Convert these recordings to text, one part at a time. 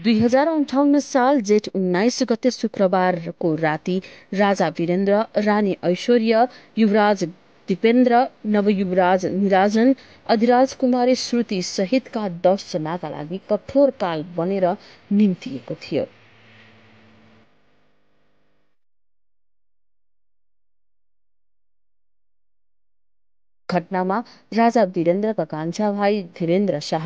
2058 साल जेठ 19 गते शुक्रबारको राति राजा वीरेन्द्र, रानी ऐश्वर्या, युवराज दीपेन्द्र, नवयुवराज निराजन, अधिराज कुमारी श्रुति सहितका 10 जनाका लागि कठोर काल बनेर निम्तिएको थियो। घटनामा राजा वीरेन्द्रका कान्छा भाइ धीरेन्द्र शाह,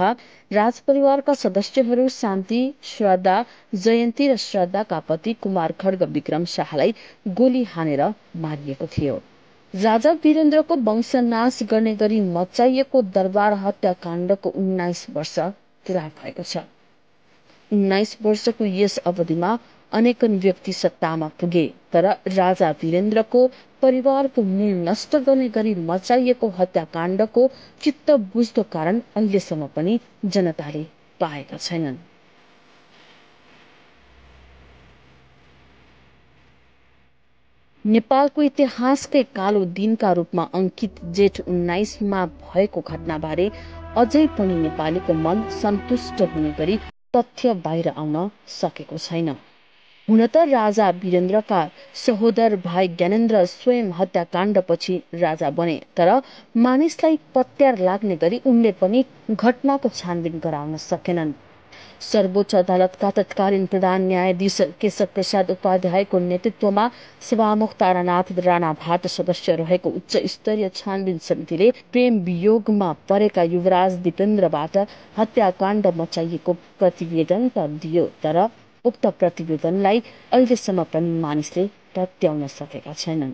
राजपरिवारका सदस्यहरू शान्ति, श्रद्धा, जयन्ती र श्रद्धाका पति कुमार खड्ग विक्रम शाहलाई गोली हानेर मारिएको थियो। राजा वीरेन्द्रको वंशनाश गर्ने गरी मचाइएको दरबार हत्याकाण्डको 19 वर्ष पूरा भएको छ। 19 वर्षको यस अवधिमा अनेकन व्यक्ति सत्तामा पुगे, तर राजा वीरेन्द्रको परिवारको मूल नष्ट गर्ने गरी मचाइएको हत्याकाण्डको चित्त बुझ्दो कारण अहिलेसम्म पनि जनताले पाएका छैनन्। नेपालको इतिहासकै कालो दिनका रूपमा अंकित जेठ 19 मा भएको घटनाबारे अझै पनि नेपालीको मन सन्तुष्ट हुने गरी तथ्य बाहिर आउन सकेको छैन। हुन त राजा वीरेन्द्रका सहोदर भाइ ज्ञानेन्द्र स्वयं हत्याकाण्डपछि राजा बने, तर मानिसलाई पत्यार लाग्ने गरी उनले पनि घटनाको छानबिन गराउन सकेनन्। सर्वोच्च अदालतका तत्कालीन प्रधान न्यायाधीश केशव प्रसाद उपाध्यायको नेतृत्वमा सभामुख तारानाथ राणाभाट सदस्य रहेको उच्च स्तरीय छानबिन समितिले प्रेम वियोगमा परेका युवराज दीपेन्द्रबाट हत्याकाण्ड मचाइएको प्रतिवेदन त दियो, तर उक्त प्रतिवेदनलाई अहिलेसम्म पनि मानिसले पत्याउन सकेका छैनन्।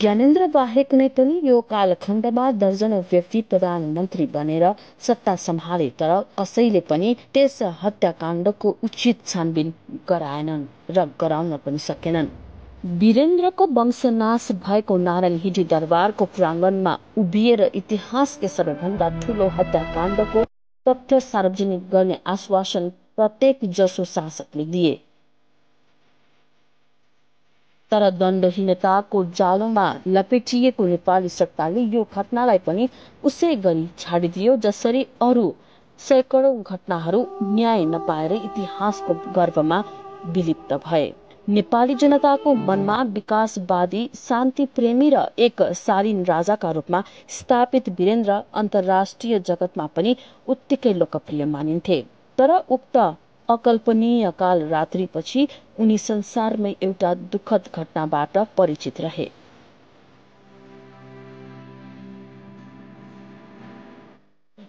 ज्ञानेन्द्र बाहेक नै पनि यो कालखण्डमा दर्जनौं व्यक्ति प्रधानमन्त्री बनेर सत्ता सम्हाले, तर कसैले पनि त्यस हत्याकाण्डको उचित छानबिन गराएनन् र गराउन पनि सकेनन्। वीरेन्द्रको वंशनाश भएको नारायणहिटी दरबारको प्राङ्गणमा उभिएर इतिहासकै सबैभन्दा ठूलो हत्याकाण्डको तथ्य सार्वजनिक गर्ने आश्वासन प्रत्येक जसो शासकले दिए, तर दण्डहीनताको जालोमा लपेटिएको नेपाली सत्ताले यो घटनालाई पनि उसै गरी छाडिदियो जसरी अरू सैकडौं घटनाहरू न्याय नपाएर इतिहासको गर्भमा विलिप्त भए। नेपाली जनताको मनमा विकासवादी, शान्तिप्रेमी र एक शालीन राजाका रूपमा स्थापित वीरेन्द्र अन्तर्राष्ट्रिय जगतमा पनि उत्तिकै लोकप्रिय मानिन्थे, तर उक्त अकल्पनीय काल रात्रिपछि उनी संसारमै एउटा दुःखद घटनाबाट परिचित रहे।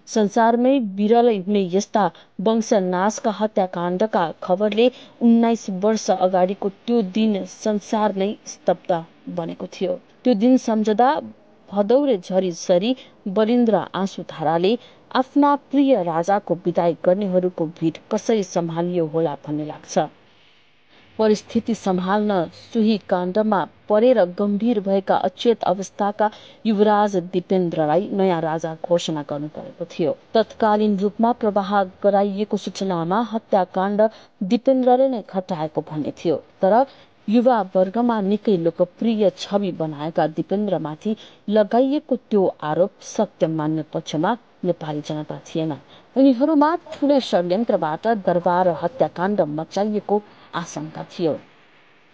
संसारमै विरलै हुने यस्ता वंशनाशका हत्याकाण्डका खबरले 19 वर्ष अगाडिको त्यो दिन संसार नै स्तब्ध बनेको थियो। त्यो दिन सम्झदा भदौरे झरी सरी बलिन्द्र आँसुधाराले आफ्ना प्रिय राजाको विदाई गर्नेहरूको भिड कसरी सम्हालियो होला भन्ने लाग्छ। परिस्थिति सम्हाल्न सुही काण्डमा परेर गम्भीर भएका अचेत अवस्थाका युवराज दीपेन्द्रलाई नयाँ राजा घोषणा गर्नु परेको थियो। तत्कालीन रूपमा प्रवाह गराइएको सूचनामा हत्याकाण्ड दीपेन्द्रले नै घटाएको भन्ने थियो, तर युवा वर्गमा निकै लोकप्रिय छवि बनाएका दीपेन्द्रमाथि लगाइएको त्यो आरोप सत्य मान्ने पक्षमा नेपाली जनता थिएन। उनीहरूमा ठूलै षड्यन्त्रबाट दरबार हत्याकाण्ड मचाइएको आशंका थियो।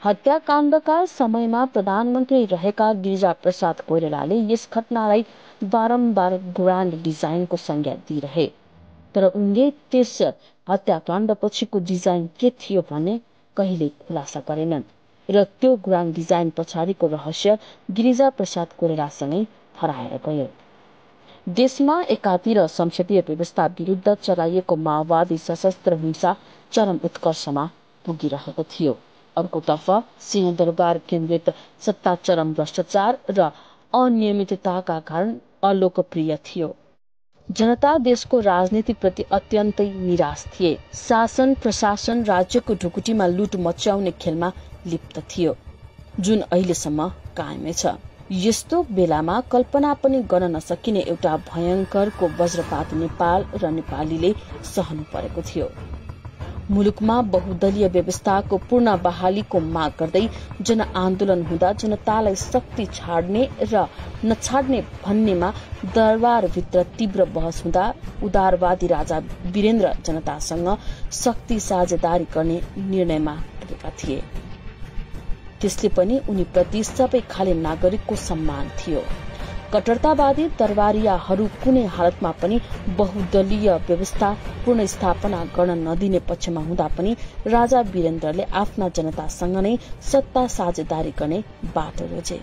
हत्याकाण्डका समयमा प्रधानमन्त्री रहेका गिरिजाप्रसाद कोइरालाले यस घटनालाई बारम्बार ग्रान्ड डिजाइनको संज्ञा दिइरहे, तर उनले त्यस हत्याकाण्डपछिको डिजाइन के थियो भन्ने कहिल्यै खुलासा गरेनन् र त्यो ग्रान्ड डिजाइन पछाडिको रहस्य गिरिजाप्रसाद कोइरालासँगै हराएर गयो। देशमा एकातिर संसदीय व्यवस्था विरुद्ध चलाइएको माओवादी सशस्त्र हिंसा चरम उत्कर्षमा पुगिरहेको थियो। अर्कोतर्फ सिंहदरबार केन्द्रित सत्ता चरम भ्रष्टाचार र अनियमितताका कारण अलोकप्रिय थियो। जनता देशको राजनीतिप्रति अत्यन्तै निराश थिए। शासन प्रशासन राज्यको ढुकुटीमा लुट मच्याउने खेलमा लिप्त थियो, जुन अहिलेसम्म कायमै छ। यस्तो बेलामा कल्पना पनि गर्न नसकिने एउटा भयङ्करको वज्रपात नेपाल र नेपालीले सहनु परेको थियो। मुलुकमा बहुदलीय व्यवस्थाको पूर्ण बहालीको माग गर्दै जनआन्दोलन हुँदा जनतालाई शक्ति छाड्ने र नछाड्ने भन्नेमा दरबारभित्र तीव्र बहस हुँदा उदारवादी राजा वीरेन्द्र जनतासँग शक्ति साझेदारी गर्ने निर्णयमा पुगेका थिए। त्यसले पनि उनीप्रति सबै खाले नागरिकको सम्मान थियो। कट्टरतावादी दरबारियाहरू कुनै हालतमा पनि बहुदलीय व्यवस्था पुनर्स्थापना गर्न नदिने पक्षमा हुँदा पनि राजा वीरेन्द्रले आफ्ना जनतासँग नै सत्ता साझेदारी गर्ने बाटो रोजे।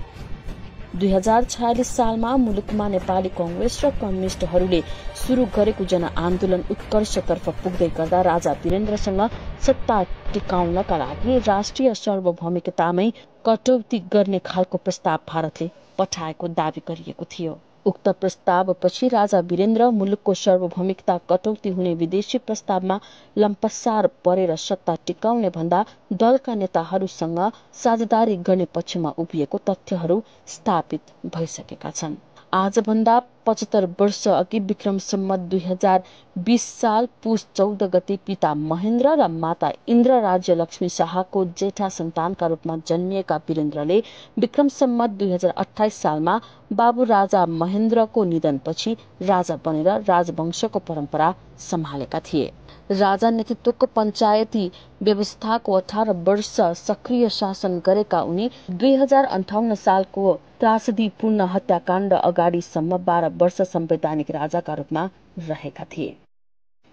2046 सालमा मुलुकमा नेपाली कांग्रेस र कम्युनिष्टहरूले शुरू गरेको जनआन्दोलन उत्कर्षतर्फ पुग्दै गर्दा राजा वीरेन्द्रसँग सत्ता टिकाउनका लागि राष्ट्रिय सार्वभौमिकतामै कटौती गर्ने खालको प्रस्ताव भारतले पठाएको दावी गरिएको थियो। उक्त प्रस्तावपछि राजा वीरेन्द्र मुलुकको सार्वभौमिकता कटौती हुने विदेशी प्रस्तावमा लम्पसार परेर सत्ता टिकाउने भन्दा दलका नेताहरूसँग साझेदारी गर्ने पक्षमा उभिएको तथ्यहरू स्थापित भइसकेका छन्। आजभन्दा 75 वर्ष अघि विक्रम सम्वत 2020 साल पुस 14 गते पिता महेन्द्र र माता इन्द्र राज्य लक्ष्मी शाहको जेठा सन्तानका रूपमा जन्मिएका वीरेन्द्रले विक्रम सम्वत 2028 सालमा बाबु राजा महेन्द्रको निधनपछि राजा बनेर राजवंशको परम्परा सम्हालेका थिए। राजा नेतृत्वको पञ्चायती व्यवस्थाको 18 वर्ष सक्रिय शासन गरेका उनी 2058 सालको त्रासदीपूर्ण हत्याकाण्ड अगाडिसम्म 12 वर्ष संवैधानिक राजाका रूपमा रहेका थिए।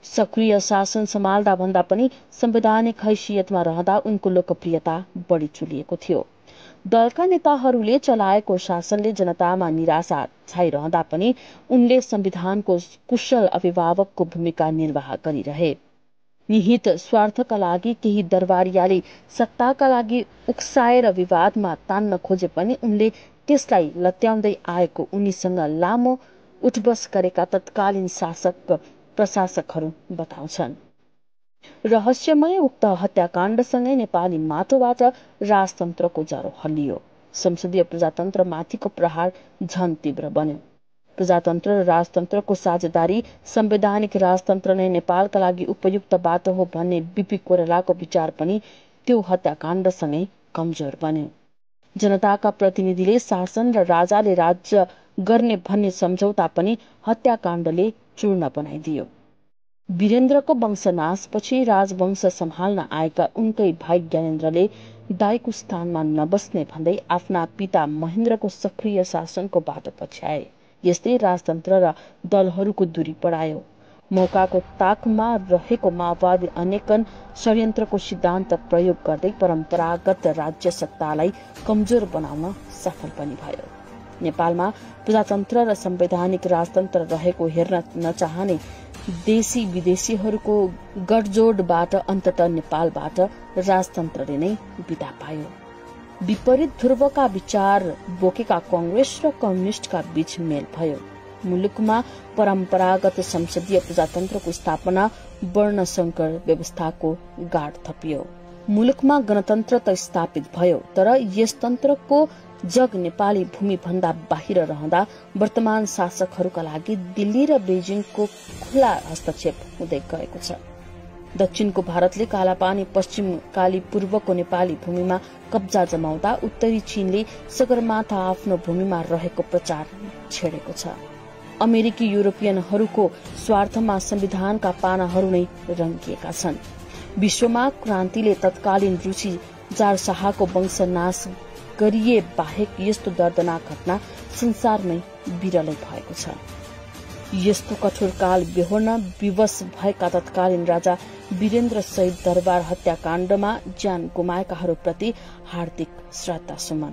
सक्रिय शासन सम्हाल्दा भन्दा पनि संवैधानिक हैसियतमा रहँदा उनको लोकप्रियता बढी चुलिएको थियो। दलका नेताहरूले चलाएको शासनले जनतामा निराशा छाइरहँदा पनि उनले संविधानको कुशल अभिभावकको भूमिका निर्वाह गरिरहे। निहित स्वार्थका लागि केही दरबारियाले सत्ताका लागि उक्साएर विवादमा तान्न खोजे पनि उनले त्यसलाई लत्याउँदै आएको उनीसँग लामो उठबस गरेका तत्कालीन शासक प्रशासकहरू बताउँछन्। रहस्यमय उक्त हत्याकाण्डसँगै नेपाली माटोबाट राजतन्त्रको जरो हल्लियो। संसदीय प्रजातन्त्रमाथिको प्रहार झन तीव्र बन्यो। प्रजातन्त्र र राजतन्त्रको साझेदारी संवैधानिक राजतन्त्र नै नेपालका लागि उपयुक्त बाटो हो भन्ने बीपी कोइरालाको विचार पनि त्यो हत्याकाण्डसँगै कमजोर बन्यो। जनताका प्रतिनिधिले शासन र राजाले राज्य गर्ने भन्ने सम्झौता पनि हत्याकाण्डले चूर्ण बनाइदियो। वीरेन्द्रको वंशनाशपछि राजवंश सम्हाल्न आएका उनकै भाइ ज्ञानेन्द्रले दाइको स्थानमा नबस्ने भन्दै आफ्ना पिता महेन्द्रको सक्रिय शासनको बाटो पछ्याए। यस्तै राजतन्त्र र दलहरूको दूरी बढायो। मौकाको ताकमा रहेको माओवादी अनेकन षड्यन्त्रको सिद्धान्त प्रयोग गर्दै परम्परागत राज्य सत्तालाई कमजोर बनाउन सफल पनि भयो। नेपालमा प्रजातन्त्र र संवैधानिक राजतन्त्र रहेको हेर्न नचाहने देशी विदेशीहरूको गठजोडबाट अन्ततः नेपालबाट राजतन्त्रले नै बिदा पायो। विपरीत ध्रुवका विचार बोकेका कांग्रेस र कम्युनिष्टका बीच मेल भयो। मुलुकमा परम्परागत संसदीय प्रजातन्त्रको स्थापना वर्णसंकर व्यवस्थाको गाड थपियो। मुलुकमा गणतन्त्र त स्थापित भयो, तर यस तन्त्रको जग नेपाली भूमि भन्दा बाहिर रहँदा वर्तमान शासकहरूका लागि दिल्ली र बेजिङको खुला हस्तक्षेप हुँदै गएको छ। दक्षिणको भारतले कालापानी, पश्चिम काली पूर्वको नेपाली भूमिमा कब्जा जमाउँदा उत्तरी चीनले सगरमाथा आफ्नो भूमिमा रहेको प्रचार छेडेको छ। अमेरिकी युरोपियनहरूको स्वार्थमा संविधानका पानाहरू नै रंगिएका छन्। विश्वमा क्रान्तिले तत्कालीन रुसी जार शाहको वंशनाश गरिए बाहेक यस्तो दर्दनाक घटना संसारमै विरलै भएको छ। यस्तो कठोर काल बेहोर्न विवश भएका तत्कालीन राजा वीरेन्द्र सहित दरबार हत्याकाण्डमा ज्यान गुमाएकाहरूप्रति हार्दिक श्रद्धा सुमन।